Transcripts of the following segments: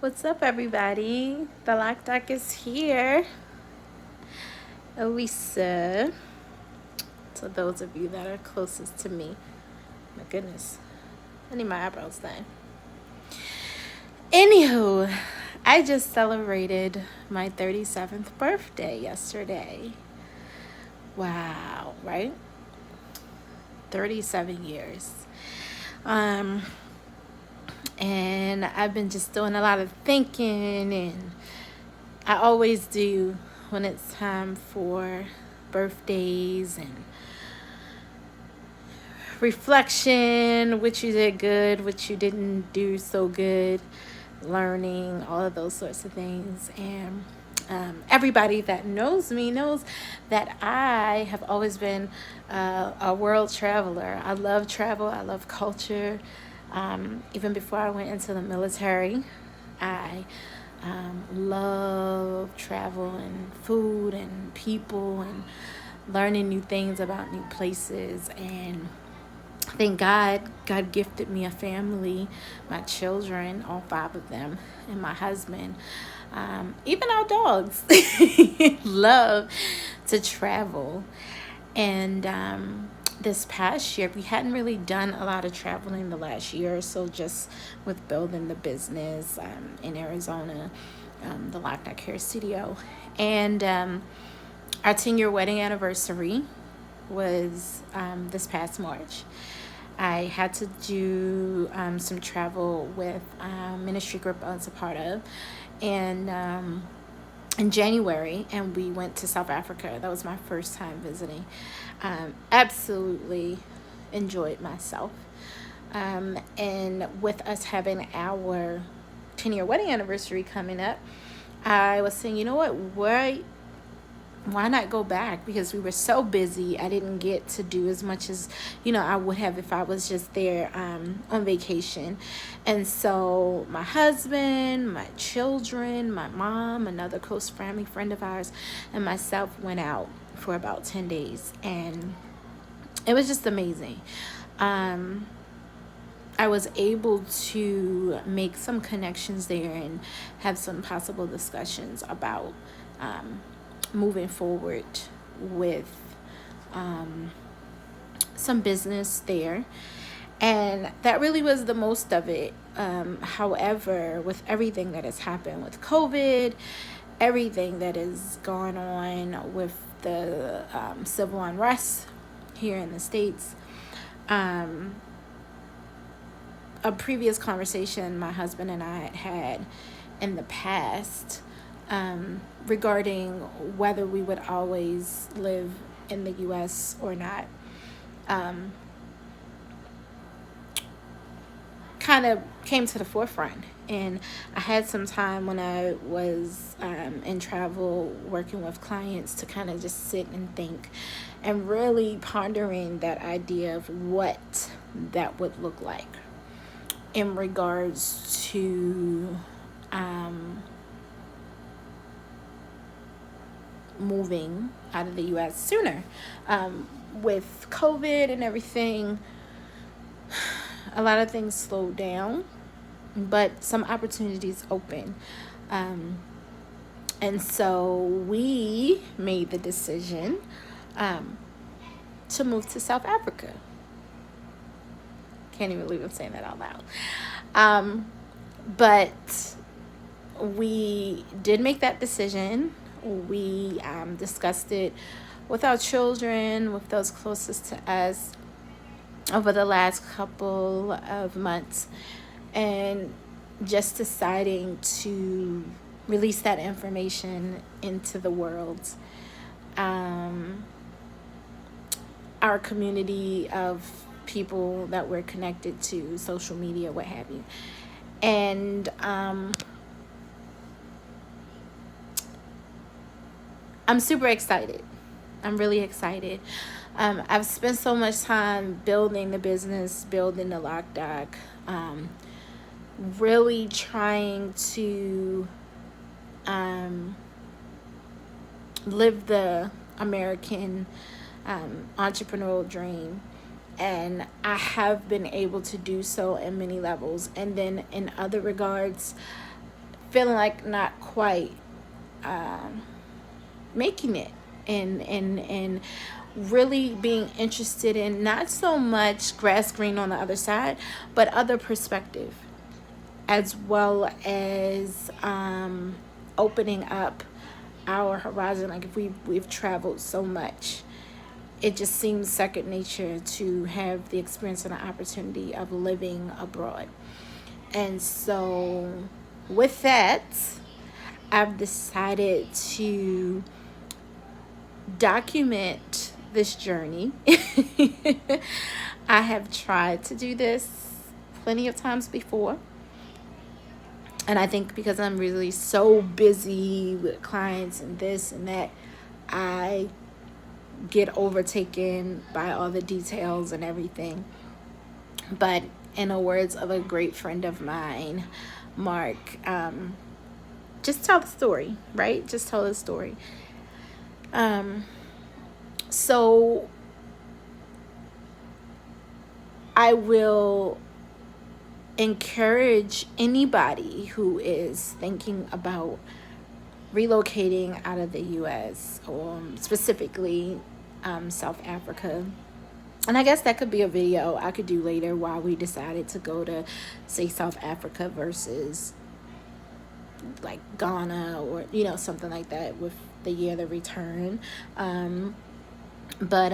What's up, everybody? The Lock Doc is here. Elisa, to those of you that are closest to me. My goodness, I need my eyebrows done. Anywho, I just celebrated my 37th birthday yesterday. Wow, right? 37 years. And I've been just doing a lot of thinking, and I always do when it's time for birthdays and reflection, which you did good, which you didn't do so good, learning, all of those sorts of things. And everybody that knows me knows that I have always been a world traveler. I love travel, I love culture. Even before I went into the military, I love travel and food and people and learning new things about new places. And thank God gifted me a family, my children, all 5 of them, and my husband. Even our dogs love to travel. And this past year, we hadn't really done a lot of traveling the last year or so, just with building the business in Arizona, the Lock Doc Hair Studio. And our 10-year wedding anniversary was this past March. I had to do some travel with ministry group I was a part of, and in January, and we went to South Africa. That was my first time visiting. Absolutely enjoyed myself. And with us having our 10-year wedding anniversary coming up, I was saying, you know what, why not go back? Because we were so busy, I didn't get to do as much as I would have if I was just there on vacation. And so my husband, my children, my mom, another close family friend of ours, and myself went out for about 10 days, and it was just amazing. I was able to make some connections there and have some possible discussions about moving forward with some business there. And that really was the most of it. However, with everything that has happened with COVID, everything that is going on with the civil unrest here in the States, a previous conversation my husband and I had in the past regarding whether we would always live in the U.S. or not, kind of came to the forefront. And I had some time when I was in travel working with clients to kind of just sit and think and really pondering that idea of what that would look like in regards to moving out of the U.S. sooner. With COVID and everything, a lot of things slowed down, but some opportunities open. And so we made the decision to move to South Africa. Can't even believe I'm saying that out loud. But we did make that decision. We discussed it with our children, with those closest to us, over the last couple of months, and just deciding to release that information into the world. Our community of people that we're connected to, social media, what have you. And I'm super excited. I'm really excited. I've spent so much time building the business, building the Lock Doc, really trying to live the American entrepreneurial dream. And I have been able to do so in many levels. And then in other regards, feeling like not quite making it, and really being interested in not so much grass green on the other side, but other perspective, as well as opening up our horizon. Like, if we've traveled so much, it just seems second nature to have the experience and the opportunity of living abroad. And so with that, I've decided to document this journey. I have tried to do this plenty of times before. And I think because I'm really so busy with clients and this and that, I get overtaken by all the details and everything. But in the words of a great friend of mine, Mark, just tell the story, right? Just tell the story. So I will encourage anybody who is thinking about relocating out of the U.S., or specifically South Africa. And I guess that could be a video I could do later, why we decided to go to, say, South Africa versus like Ghana, or something like that, with the year of the return. But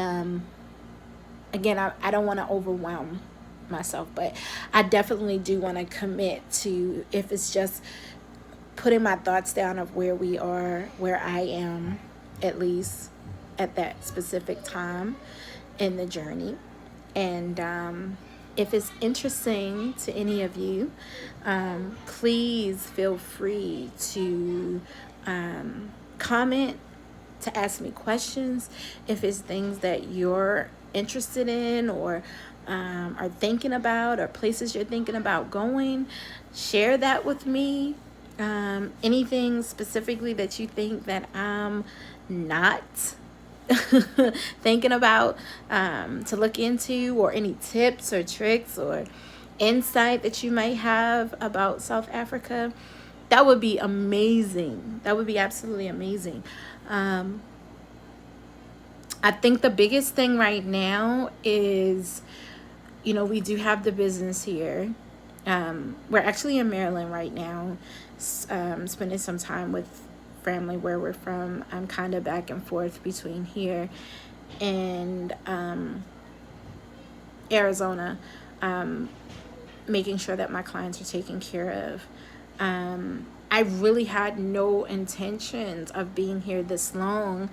again, I don't want to overwhelm myself, but I definitely do want to commit to, if it's just putting my thoughts down of where we are, where I am, at least at that specific time in the journey. And if it's interesting to any of you, please feel free to comment, to ask me questions. If it's things that you're interested in, or are thinking about, or places you're thinking about going, share that with me. Anything specifically that you think that I'm not thinking about to look into, or any tips or tricks or insight that you might have about South Africa, that would be amazing. That would be absolutely amazing. I think the biggest thing right now is, we do have the business here. We're actually in Maryland right now, spending some time with family where we're from. I'm kind of back and forth between here and Arizona, making sure that my clients are taken care of. I really had no intentions of being here this long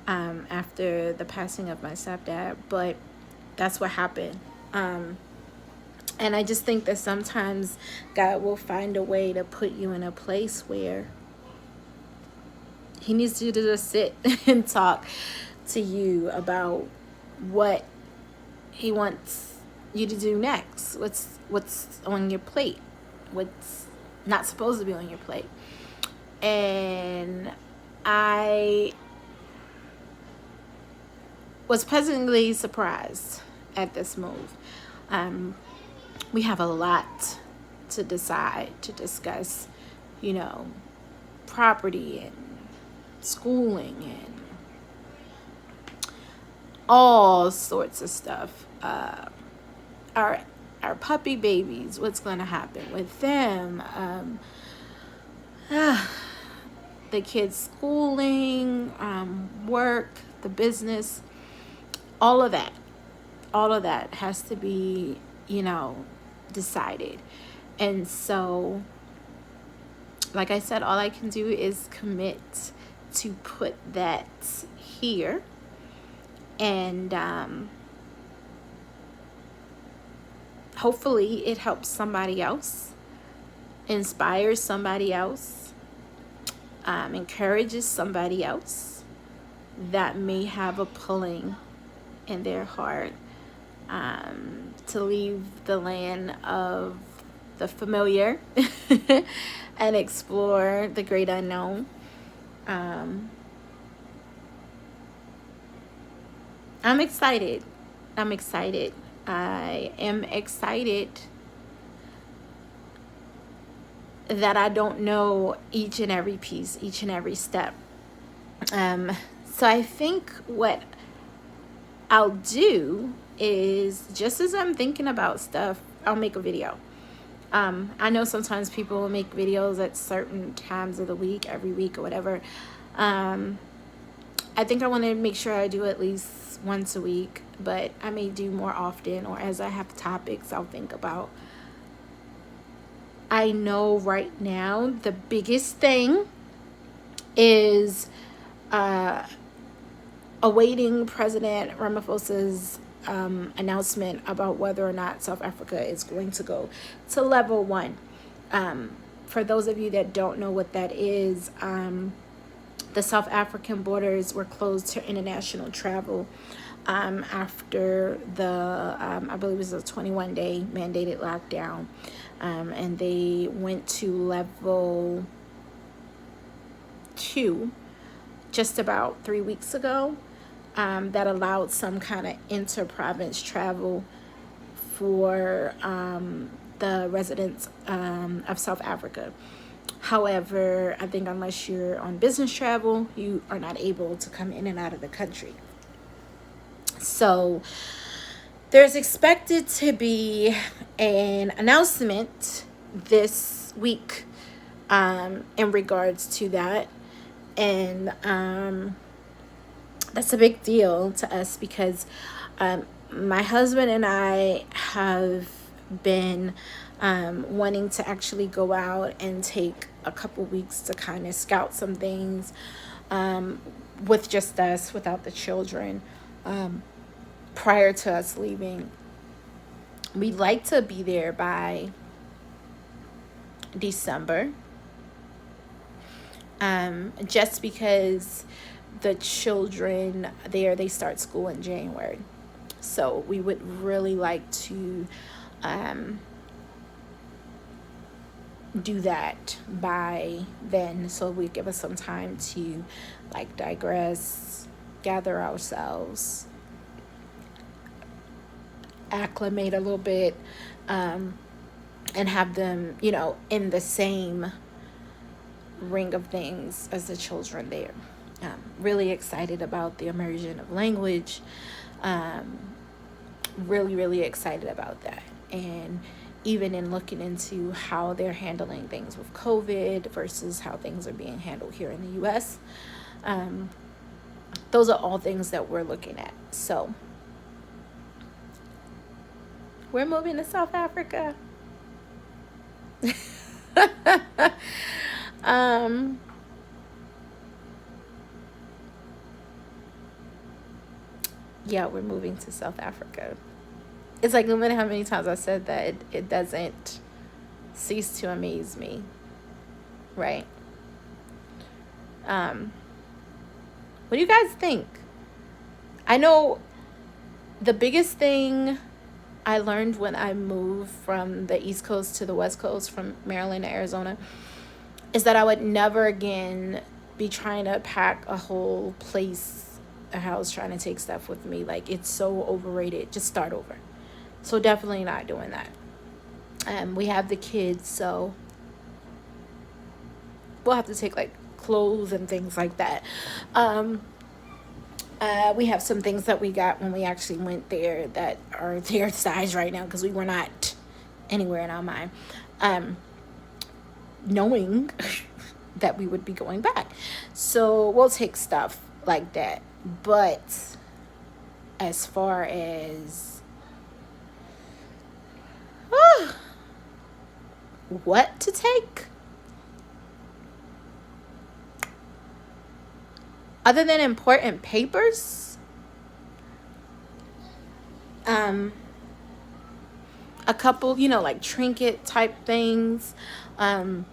after the passing of my stepdad, but that's what happened. And I just think that sometimes God will find a way to put you in a place where He needs you to just sit and talk to you about what He wants you to do next. What's on your plate? What's not supposed to be on your plate? And I was pleasantly surprised at this move. We have a lot to decide, to discuss, property and schooling and all sorts of stuff. Our puppy babies, what's going to happen with them? The kids' schooling, work, the business, all of that has to be, decided. And so, like I said, all I can do is commit to put that here. And hopefully it helps somebody else, inspires somebody else, encourages somebody else that may have a pulling in their heart to leave the land of the familiar and explore the great unknown. I'm excited. I am excited that I don't know each and every piece, each and every step. So I think what I'll do is, just as I'm thinking about stuff, I'll make a video. I know sometimes people will make videos at certain times of the week, every week or whatever. I think I want to make sure I do at least once a week, but I may do more often, or as I have topics I'll think about. I know right now the biggest thing is awaiting President Ramaphosa's announcement about whether or not South Africa is going to go to level 1. For those of you that don't know what that is, the South African borders were closed to international travel after the, I believe it was a 21-day mandated lockdown. And they went to level 2 just about 3 weeks ago. That allowed some kind of inter-province travel for the residents of South Africa. However, I think unless you're on business travel, you are not able to come in and out of the country. So there's expected to be an announcement this week in regards to that. And that's a big deal to us because my husband and I have been wanting to actually go out and take a couple weeks to kind of scout some things with just us, without the children, prior to us leaving. We'd like to be there by December, just because the children there, they start school in January. So we would really like to do that by then, so we give us some time to like digress, gather ourselves, acclimate a little bit, and have them, in the same ring of things as the children there. Really excited about the immersion of language. Really excited about that. And even in looking into how they're handling things with COVID versus how things are being handled here in the US, those are all things that we're looking at. So we're moving to South Africa. Yeah, we're moving to South Africa. It's like, no matter how many times I said that, it doesn't cease to amaze me, right? What do you guys think? I know the biggest thing I learned when I moved from the East Coast to the West Coast, from Maryland to Arizona, is that I would never again be trying to pack a whole a house, trying to take stuff with me. Like, it's so overrated. Just start over. So definitely not doing that. We have the kids, so we'll have to take like clothes and things like that. We have some things that we got when we actually went there that are their size right now, because we were not anywhere in our mind knowing that we would be going back. So we'll take stuff like that. But as far as what to take, other than important papers, a couple, like trinket type things, and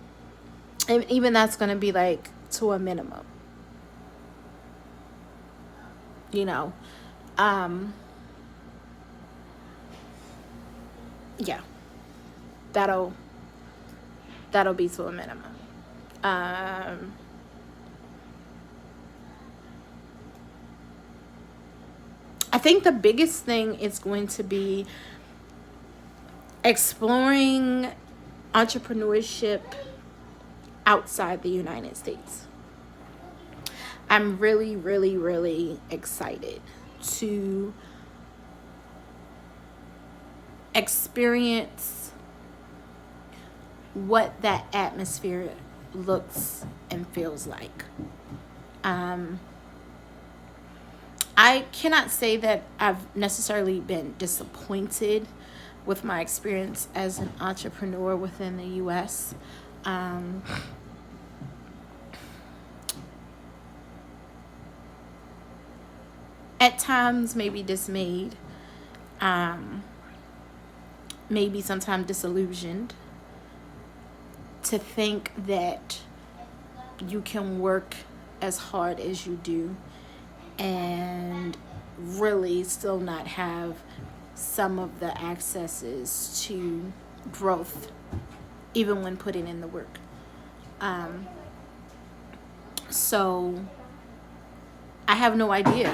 even that's going to be like to a minimum, yeah, that'll be to a minimum. I think the biggest thing is going to be exploring entrepreneurship outside the United States. I'm really, really, really excited to experience what that atmosphere looks and feels like. I cannot say that I've necessarily been disappointed with my experience as an entrepreneur within the U.S. At times, maybe dismayed, maybe sometimes disillusioned to think that you can work as hard as you do and really still not have some of the accesses to growth, even when putting in the work. So I have no idea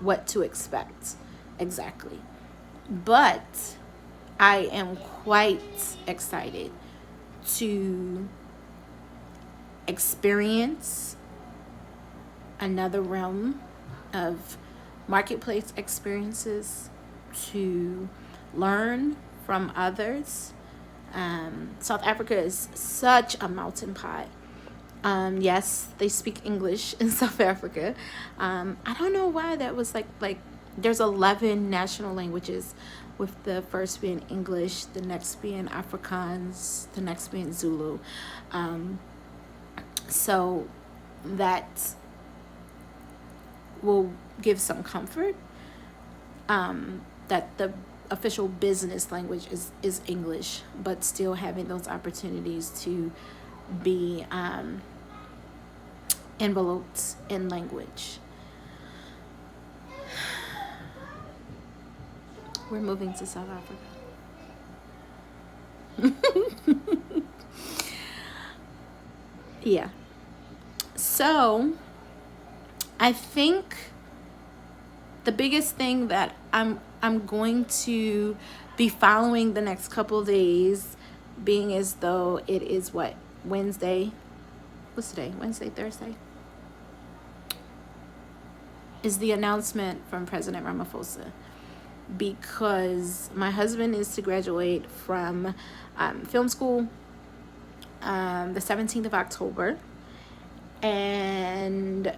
what to expect exactly, but I am quite excited to experience another realm of marketplace experiences, to learn from others. South Africa is such a melting pot. Yes, they speak English in South Africa. I don't know why that was like there's 11 national languages, with the first being English, the next being Afrikaans, the next being Zulu. So that will give some comfort, that the official business language is English, but still having those opportunities to be enveloped in language. We're moving to South Africa. Yeah. So I think the biggest thing that I'm going to be following the next couple of days, being as though it is Wednesday. What's today? Wednesday, Thursday? Is the announcement from President Ramaphosa. Because my husband is to graduate from film school the 17th of October. And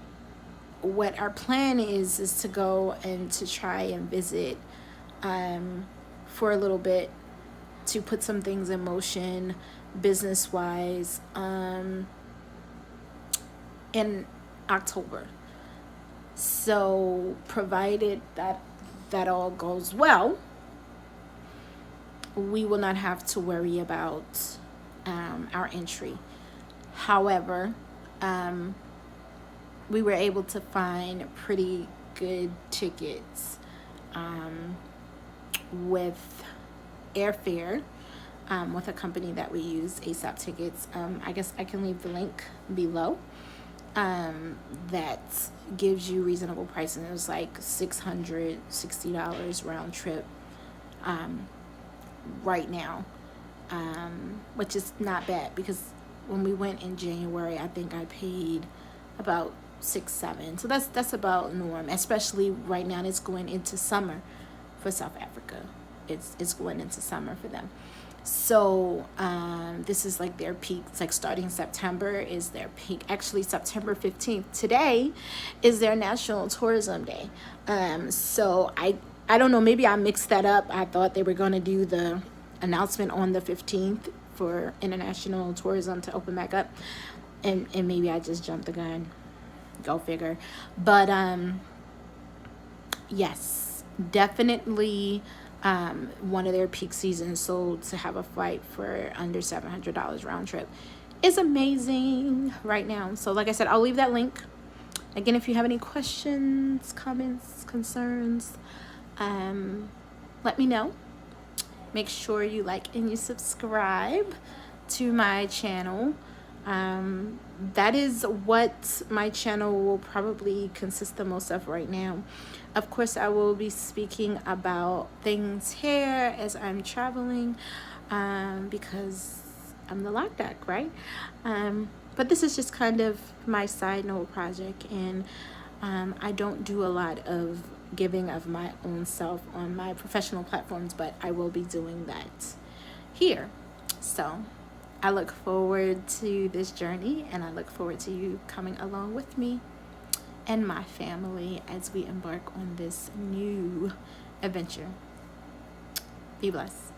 what our plan is to go and to try and visit for a little bit, to put some things in motion business-wise in October. So provided that all goes well, we will not have to worry about our entry. However, we were able to find pretty good tickets with airfare with a company that we use, ASAP Tickets. I guess I can leave the link below. That gives you reasonable pricing. It was like $660 round trip right now, which is not bad, because when we went in January, I think I paid about $6-7. So that's about norm, especially right now. It's going into summer for South Africa. It's going into summer for them. So this is like their peak. It's like starting September is their peak. Actually, September 15th today is their National Tourism Day. So I don't know, maybe I mixed that up. I thought they were going to do the announcement on the 15th for international tourism to open back up, and maybe I just jumped the gun. Go figure. But yes, definitely one of their peak seasons. So to have a flight for under $700 round trip is amazing right now. So like I said, I'll leave that link. Again, if you have any questions, comments, concerns, let me know. Make sure you like and you subscribe to my channel. That is what my channel will probably consist the most of right now. Of course, I will be speaking about things here as I'm traveling, because I'm the lock duck, right? But this is just kind of my side note project, and I don't do a lot of giving of my own self on my professional platforms, but I will be doing that here. So I look forward to this journey, and I look forward to you coming along with me and my family as we embark on this new adventure. Be blessed.